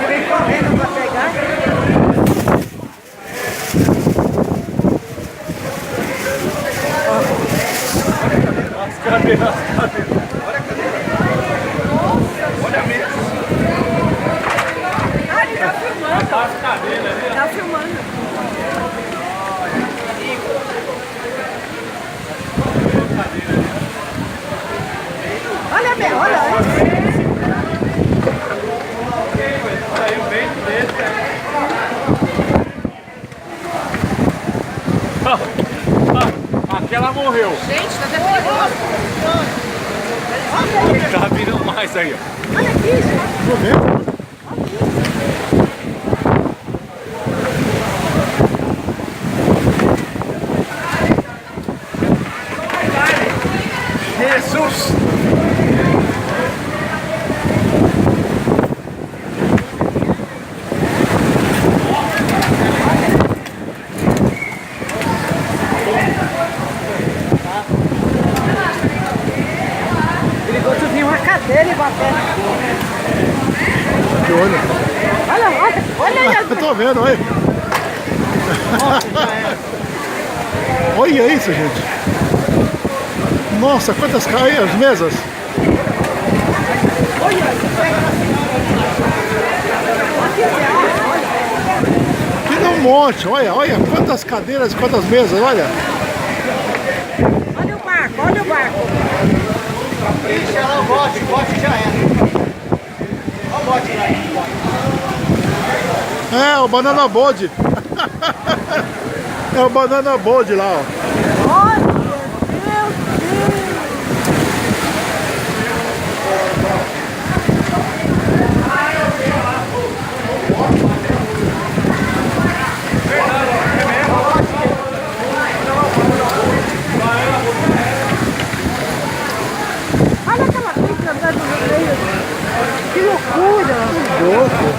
Ele vem correndo pra pegar. As cadeiras. Olha a cadeira. Olha a mesa. Ah, ele tá filmando. Tá as cadeiras, né? Tá filmando. Olha bem, olha. Olha aí o vento dele, aquela morreu. Gente, tá até perigoso. Tá vindo mais aí, ó. Olha aqui, gente. Tô vendo. Jesus! Perigoso vir uma cadeira e bater. Que olho. Olha, olha, olha aí. Eu tô vendo, olha. Olha isso, gente. Nossa, quantas caem as mesas. Aqui dá um monte, olha, olha quantas cadeiras, quantas mesas, olha. Olha o barco, olha o barco. Ixi, olha o bote já era. Olha o bote lá. É, o Banana Boat. É o Banana Boat lá, ó. Olha, meu Deus. Olha aquela coisa andando no meio. Que loucura. Louco.